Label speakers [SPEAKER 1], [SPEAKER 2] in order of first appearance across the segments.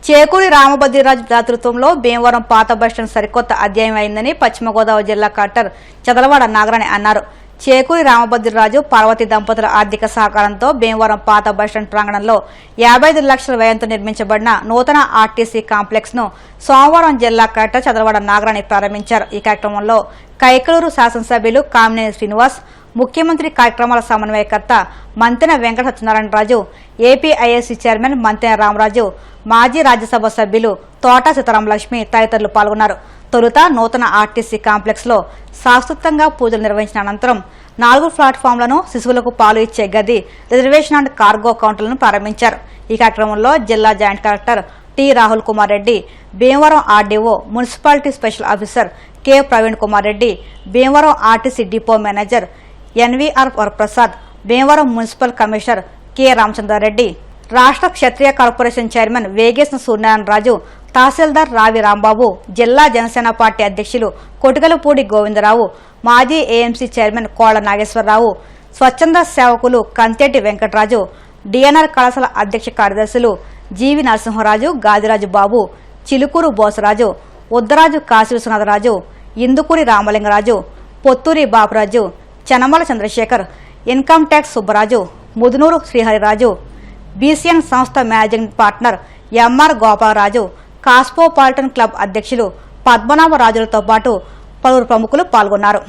[SPEAKER 1] చేకూరి రామభద్రరాజు నేతృత్వంలో భీమవరం పాత బస్టాండ్ సరికొత్త అధ్యాయం అయిందని పశ్చిమ గోదావరి జిల్లా కలెక్టర్ చదలవాడ నాగరాణి అన్నారు. చేకూరి రామభద్రరాజు పార్వతి దంపతుల ఆర్థిక సహకారంతో భీమవరం పాత బస్టాండ్ ప్రాంగణంలో 55 లక్షల వ్యయంతో నిర్మించబడిన నూతన ఆర్టీసీ కాంప్లెక్స్ ను సోమవారం జిల్లా కలెక్టర్ చదలవాడ నాగరాణి ప్రారంభించారు. ఈ కార్యక్రమంలో కైకలూరు శాసనసభ్యులు కామినేని శ్రీనివాస్, ముఖ్యమంత్రి కార్యక్రమాల సమన్వయకర్త మంతెన వెంకట సత్యనారాయణరాజు, ఏపీఐఏసీ చైర్మన్ మంతెన రామరాజు, మాజీ రాజ్యసభ సభ్యులు తోట సీతారామలక్ష్మి తదితరులు పాల్గొన్నారు. తొలుత నూతన ఆర్టీసీ కాంప్లెక్స్ లో శాశ్వతంగా పూజలు నిర్వహించిన అనంతరం 4 ప్లాట్ఫామ్లను, శిశువులకు పాలు ఇచ్చే గది, రిజర్వేషన్ అండ్ కార్గో కౌంటర్లను ప్రారంభించారు. ఈ కార్యక్రమంలో జిల్లా joint collector T Rahul Kumar Reddy, Bhimavaram RDO, municipality special officer K Praveen Kumar Reddy, Bhimavaram RTC depot manager NVR Varaprasad, Bhimavaram municipal commissioner K Ramachandra Reddy, రాష్ట్ర క్షత్రియ కార్పొరేషన్ చైర్మన్ వేగేశ్న సూర్యనారాయణరాజు, తహసీల్దార్ రావి రాంబాబు, జిల్లా జనసేన పార్టీ అధ్యక్షులు కొటికలపూడి గోవిందరావు, మాజీ ఏఎంసీ చైర్మన్ కోళ్ల నాగేశ్వరరావు, స్వచ్ఛంద సేవకులు కంతేటి వెంకటరాజు, డిఎన్ఆర్ కళాశాల అధ్యక్ష కార్యదర్శులు GV Narasimharaju, Gadiraju Babu, Chilukuri Bosaraju, Uddaraju Kashi Viswanatharaju, Indukuri Ramalingaraju, Potturi Bapuraju, Chanamala Chandrasekhar, income tax Subbaraju, Mudunuru Srihariraju, BCN సంస్థ managing partner MR Gopalaraju, cosmopolitan club అధ్యక్షులు పద్మనాభరాజులతో పాటు పలువురు ప్రముఖులు పాల్గొన్నారు.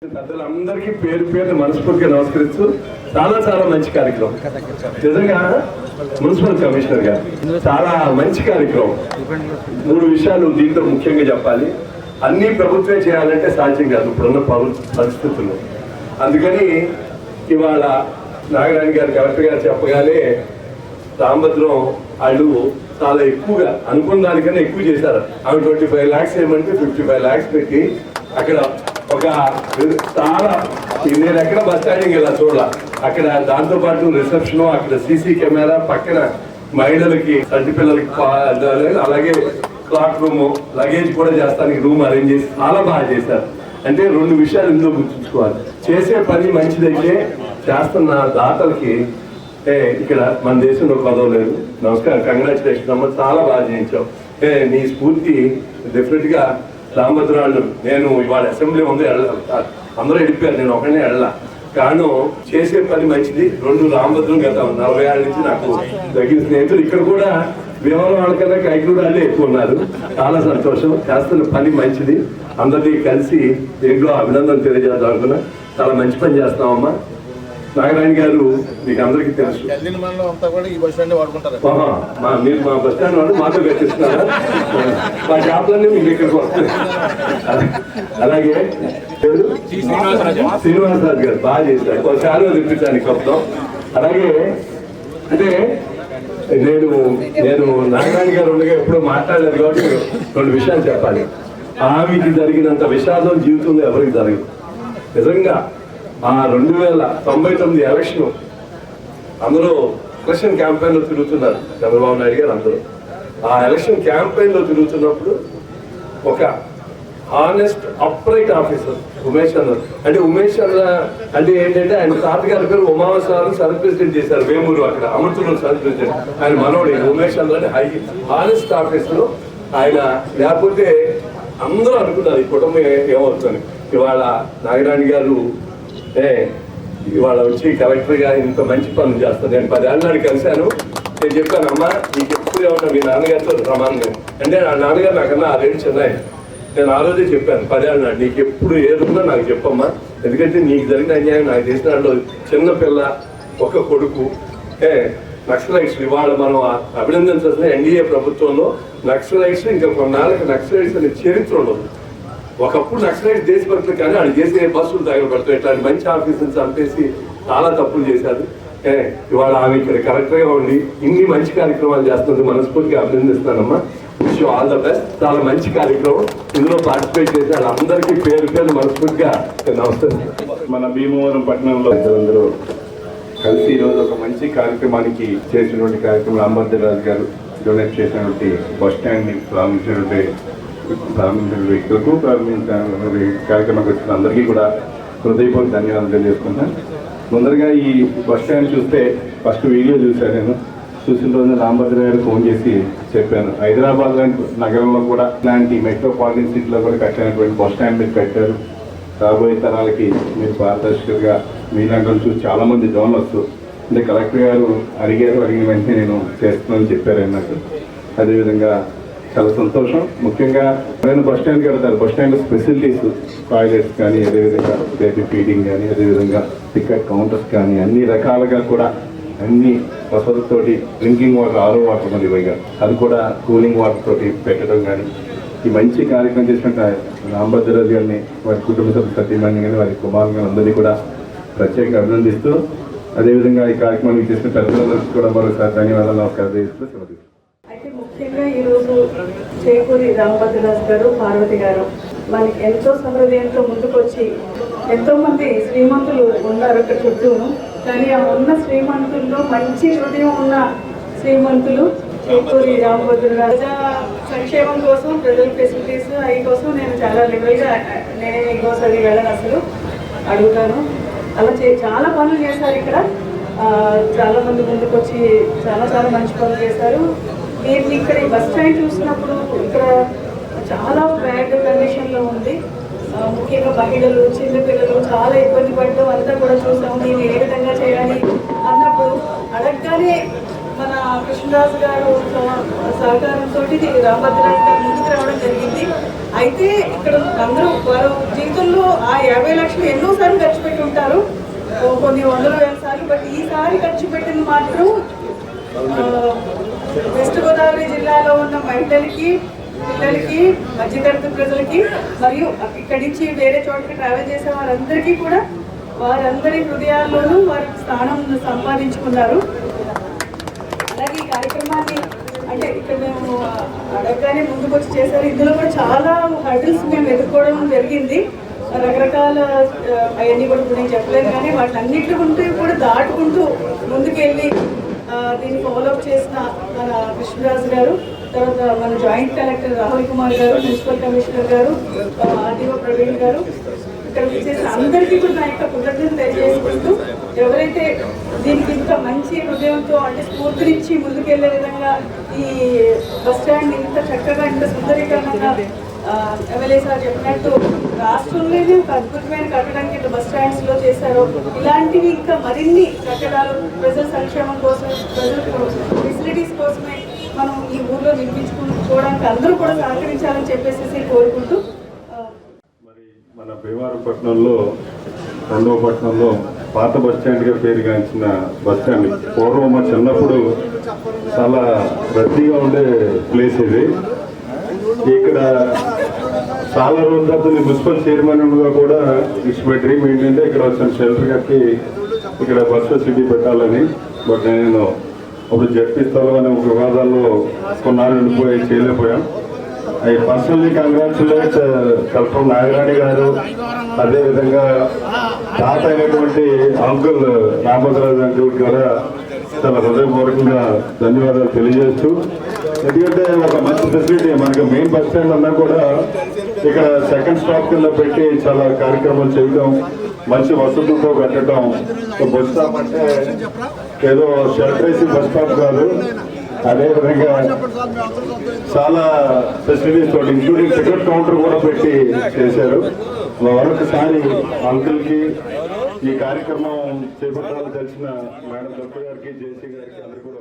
[SPEAKER 2] పెద్దలందరికీ పేరు పేరు మనస్ఫూర్తిగా నమస్కరిస్తూ చాలా మంచి కార్యక్రమం. నిజంగా మున్సిపల్ కమిషనర్ గారు చాలా మంచి కార్యక్రమం. 3 విషయాలు దీంతో ముఖ్యంగా చెప్పాలి. అన్ని ప్రభుత్వమే చేయాలంటే సాధ్యం కాదు ఇప్పుడున్న పరిస్థితుల్లో. అందుకని ఇవాళ నాగరాణి గారు కలెక్టర్ గారు చెప్పగానే రామభద్రం వాళ్ళు చాలా ఎక్కువగా అనుకున్న దానికన్నా ఎక్కువ చేశారు. ఆమె 25 lakhs ఏమంటే 55 lakhs పెట్టి అక్కడ ఒక చాలా నేను ఎక్కడ బస్ స్టాండింగ్ ఇలా చూడాల. అక్కడ దాంతో పాటు రిసెప్షన్, అక్కడ సీసీ కెమెరా, పక్కన మహిళలకి చంటి పిల్లలకి అలాగే క్లాక్ రూమ్, లగేజ్ కూడా చేస్తానికి రూమ్ అరేంజ్ చేసి చాలా బాగా చేశారు. అంటే రెండు విషయాలు ఇందులో గుర్తుంచుకోవాలి. చేసే పని మంచిదైతే చేస్తున్న దాతలకి ఇక్కడ మన దేశంలో పదవి లేదు. నమస్కారం, కంగ్రాచులేషన్ అమ్మ, చాలా బాగా చేయించావు. నీ స్ఫూర్తి డెఫినెట్ గా రామభద్రాలు. నేను ఇవాళ అసెంబ్లీ ఉంది, అందరూ వెళ్ళిపోయారు, నేను ఒకనే వెళ్ళా. కారణం చేసే పని మంచిది. రెండు రామభద్రం గత 40 ఏళ్ళ నుంచి నాకు తగిన స్నేహితులు. ఇక్కడ కూడా భీమవరం వాళ్ళకన్నా కైకూరు వాళ్ళే ఎక్కువ ఉన్నారు. చాలా సంతోషం. చేస్తున్న పని మంచిది. అందరినీ కలిసి దీంట్లో అభినందన తెలియజేద్దాం అనుకున్నా. చాలా మంచి పని చేస్తామమ్మా. నాగరాయణ గారు మీకు అందరికీ తెలుసు,
[SPEAKER 3] మీరు
[SPEAKER 2] మా బస్ స్టాండ్ వాళ్ళు మాతో కట్టిస్తున్నారా? మా షాపులన్నీ మీకు ఇక్కడికి వస్తాయి. అలాగే శ్రీనివాసరాజు గారు బాగా చేశారు. ఒకసారి తెప్పించాను కొత్తం. అలాగే అంటే నేను నాగరాయణ గారు ఉండగా ఎప్పుడూ మాట్లాడలేదు కాబట్టి రెండు విషయాలు చెప్పాలి. ఆమెకి జరిగినంత విషాదం జీవితంలో ఎవరికి జరగదు. నిజంగా ఆ 2099 ఎలక్షన్ అందరూ ఎలక్షన్ క్యాంపెయిన్ లో తిరుగుతున్నారు చంద్రబాబు నాయుడు గారు అందరూ. ఆ ఎలక్షన్ క్యాంపెయిన్ లో తిరుగుతున్నప్పుడు ఒక హానెస్ట్ అప్రైట్ ఆఫీసర్ ఉమేష్ చంద్ర, అంటే ఉమేష్ చంద్ర అంటే ఏంటంటే ఆయన తాతగారి పేరు ఉమావసారం సబ్ ప్రెసిడెంట్ చేశారు వేమూరు, అక్కడ అమృతూరు సబ్ ప్రెసిడెంట్. ఆయన మనోడి ఉమేష్ చంద్ర అంటే హై హానెస్ట్ ఆఫీసర్ ఆయన. లేకపోతే అందరూ అనుకున్నారు ఈ కుటుంబం ఏమవుతుంది. ఇవాళ నాగరాణి గారు ఇవాళ వచ్చి కలెక్టర్ గా ఇంత మంచి పనులు చేస్తారు. నేను 10 ఏళ్ళ నాడు కలిశాను. నేను చెప్పాను, అమ్మా నీకు ఎప్పుడు ఏమన్నా మీ నాన్నగారితో ప్రమాణం అంటే నా నాన్నగారు నాకన్నా 6 ఏళ్ళు చిన్న. నేను ఆ రోజే చెప్పాను 10 ఏళ్ళ నాడు, నీకు ఎప్పుడు ఏదున్నా నాకు చెప్పమ్మా, ఎందుకంటే నీకు జరిగిన అన్యాయం నాకు చేసిన దాంట్లో చిన్న పిల్ల, ఒక కొడుకు, నక్సలైట్స్. ఇవాళ మనం అభినందించాల్సిన ఎన్డీఏ ప్రభుత్వంలో నక్సలైట్స్ ఇంకా కొన్నాళ్ళకి నక్సలైట్స్ అనే చరిత్ర ఉండదు. ఒకప్పుడు నక్సలైట్స్ దేశభక్తులు, కానీ వాళ్ళు చేసే బస్సులు తగలబడతాయి. ఇట్లాంటి మంచి ఆఫీసులు చంపేసి చాలా తప్పులు చేశారు. ఇవాళ ఆమె ఇక్కడ కలెక్టర్ గా ఉండి ఇన్ని మంచి కార్యక్రమాలు చేస్తున్నందుకు మనస్ఫూర్తిగా అభినందిస్తానమ్మా. Wish you all the best. చాలా మంచి కార్యక్రమం. ఇందులో పార్టిసిపేట్ చేసే వాళ్ళందరికీ పేరు పేరు మనస్ఫూర్తిగా నమస్కారం.
[SPEAKER 4] మన భీమవరం పట్టణంలో అందరూ కలిసి ఈరోజు ఒక మంచి కార్యక్రమానికి చేసినటువంటి కార్యక్రమం రామభద్రరాజు గారు డొనేట్ చేసినటువంటి బస్ స్టాండ్ ని ప్రారంభించిన వ్యక్తులకు కార్యక్రమానికి వచ్చిన అందరికీ కూడా హృదయపూర్వక ధన్యవాదాలు తెలియజేసుకుంటాను. ముందరగా ఈ బస్ స్టాండ్ చూస్తే ఫస్ట్ వీడియో చూశాను. నేను చూసిన రోజున రామభద్ర గారు ఫోన్ చేసి చెప్పాను, హైదరాబాద్ లాంటి నగరంలో కూడా ఇలాంటి మెట్రోపాలిటన్ సిటీలో కూడా కట్టినటువంటి బస్ స్టాండ్ మీరు పెట్టారు. రాబోయే తరాలకి మీరు పారదర్శకంగా మీలాంటి చూసి చాలా మంది డోనర్స్ అంటే కలెక్టర్ గారు అడిగిన వెంటనే నేను చేస్తున్నానని చెప్పారు నాకు. అదేవిధంగా చాలా సంతోషం. ముఖ్యంగా నేను బస్ స్టాండ్కి వెళ్తాను. బస్ స్టాండ్ ఫెసిలిటీస్, టాయిలెట్స్ కానీ, అదేవిధంగా బేబీ ఫీడింగ్ కానీ, అదేవిధంగా టికెట్ కౌంటర్స్ కానీ అన్ని రకాలుగా కూడా అన్ని వసతులతోటి డ్రింకింగ్ వాటర్, ఆరో వాటర్ మరి ఇవ్వగా అది కూడా కూలింగ్ వాటర్ తోటి పెట్టడం కానీ ఈ మంచి కార్యక్రమం చేసినట్టు రామభద్రరాజు గారిని, వారి కుటుంబ సభ్యులు సతీమణి కానీ, వారి కుమారుని కానీ అందరినీ కూడా ప్రత్యేకంగా అభినందిస్తూ, అదేవిధంగా ఈ కార్యక్రమానికి చేసిన పెద్దలందరికీ కూడా మరోసారి ధన్యవాదాలు, నమస్కారం చేస్తూ సెలవు.
[SPEAKER 5] అయితే ముఖ్యంగా ఈరోజు చేకూరి రామభద్రరాజు గారు, పార్వతి గారు మనకి ఎంతో సహృదయంతో ముందుకొచ్చి, ఎంతో మంది శ్రీమంతులు ఉన్నారు ఇక్కడ చుట్టూను, కానీ ఆ ఉన్న శ్రీమంతుల్లో మంచి హృదయం ఉన్న శ్రీమంతులు చేకూరి రామభద్రరాజు. ప్రజా సంక్షేమం కోసం, ప్రజల ఫెసిలిటీస్ అవి కోసం నేను చాలా లిబరల్గా నేనే ఇంకోసారి వెళ్ళను, అసలు అడుగుతాను. అలా చాలా పనులు చేశారు ఇక్కడ. చాలా మంది ముందుకు వచ్చి చాలా మంచి పనులు చేశారు. నేను ఇక్కడ ఈ బస్ స్టాండ్ చూసినప్పుడు ఇక్కడ చాలా బ్యాడ్ కండిషన్లో ఉంది. ముఖ్యంగా మహిళలు, చిన్నపిల్లలు చాలా ఇబ్బంది పడడం అంతా కూడా చూసాము. నేను ఏ విధంగా చేయాలి అన్నప్పుడు అడగగానే మన కృష్ణరాజు గారు సహకారంతో రామభద్రరాజు గారు ముందుకు రావడం జరిగింది. అయితే ఇక్కడ అందరూ వారు జీవితంలో ఆ 50 లక్షలు ఎన్నోసార్లు ఖర్చు పెట్టి ఉంటారు, కొన్ని 100,000 సార్లు. బట్ ఈసారి ఖర్చు పెట్టింది మాత్రం వెస్ట్ గోదావరి జిల్లాలో ఉన్న మహిళలకి, పిల్లలకి, మధ్యతరగతి ప్రజలకి, మరియు ఇక్కడి నుంచి వేరే చోటకి ట్రావెల్ చేసే వారందరికీ కూడా వారందరి హృదయాల్లోనూ వారి స్థానం సంపాదించుకున్నారు. అలాగే ఈ కార్యక్రమాన్ని అంటే ఇక్కడ మేము అడగగానే ముందుకు వచ్చి చేశారు. ఇందులో కూడా చాలా హర్డిల్స్ మేము ఎదుర్కోవడం జరిగింది. రకరకాల అవన్నీ కూడా ఇప్పుడు నేను చెప్పలేదు, కానీ వాటినన్నిటి కూడా దాటుకుంటూ ముందుకెళ్ళి దీన్ని ఫాలోఅప్ చేసిన మన కృష్ణరాజు గారు, తర్వాత మన జాయింట్ కలెక్టర్ రాహుల్ కుమార్ గారు, మున్సిపల్ కమిషనర్ గారు, ఆర్డీఓ ప్రవీణ్ గారు, ఇక్కడ వచ్చేసి అందరికీ కూడా నా యొక్క కృతజ్ఞతలు తెలియజేసుకుంటూ, ఎవరైతే దీనికి ఇంత మంచి హృదయంతో అంటే స్ఫూర్తినిచ్చి ముందుకెళ్లే విధంగా ఈ బస్ స్టాండ్ ఇంత చక్కగా ఇంత సుందరీకరణంగా ఎమ్మెల్యే సార్ చెప్పినట్టు రాష్ట్రంలోనే ఒక అద్భుతమైన కట్టడానికి ఇట్లా బస్ స్టాండ్స్ లో చేశారు. ఇలాంటివి ఇంకా మరిన్ని కట్టడాలు ప్రజల సంక్షేమం కోసం, ప్రజల ఫెసిలిటీస్ కోసమే మనం ఈ ఊర్లో నిర్మించుకోవడానికి అందరూ కూడా సహకరించాలని చెప్పేసి కోరుకుంటూ,
[SPEAKER 4] మరి మన భీమవరపట్నంలో రెండవ పట్టణంలో పాత బస్ స్టాండ్గా పేరుగాంచిన బస్ స్టాండ్. పూర్వం మా చిన్నప్పుడు చాలా రద్దీగా ఉండే ప్లేస్ ఇది. ఇక్కడ చాలా రోజుల తర్వాత మున్సిపల్ చైర్మన్గా కూడా మై డ్రీమ్ ఏంటంటే ఇక్కడ వచ్చిన షెల్టర్ కట్టి ఇక్కడ బస్ ఫెసిలిటీ పెట్టాలని. బట్ నేను అప్పుడు జడ్పిస్తాలో అనే ఒక వివాదాల్లో కొన్నాళ్ళు ఉండిపోయి చేయలేకపోయాం. ఐ పర్సనలీ కంగ్రాచులేట్ కల్పం నాగరాణి గారు, అదేవిధంగా తాత అయినటువంటి అంకుల్ రామభద్రరాజు అంకుల్ కూడా చాలా హృదయపూర్వకంగా ధన్యవాదాలు తెలియజేస్తూ, ఎందుకంటే ఒక మంచి ఫెసిలిటీ మనకి మెయిన్ బస్ స్టాండ్ అన్నా కూడా ఇక్కడ సెకండ్ స్టాప్ కింద పెట్టి చాలా కార్యక్రమాలు చేయడం, మంచి వసతులతో కట్టడం. బస్ స్టాప్ అంటే ఏదో షెల్టరేసి బస్ స్టాప్ కాదు, అదేవిధంగా చాలా ఫెసిలిటీస్ తోటి ఇంక్లూడింగ్ టికెట్ కౌంటర్ కూడా పెట్టి చేశారు. మరొకసారి అంకుల్ కి ఈ కార్యక్రమం చేపట్టాలని తెలిసిన మేడం దత్త గారికి, జేసీ గారికి అందరికీ కూడా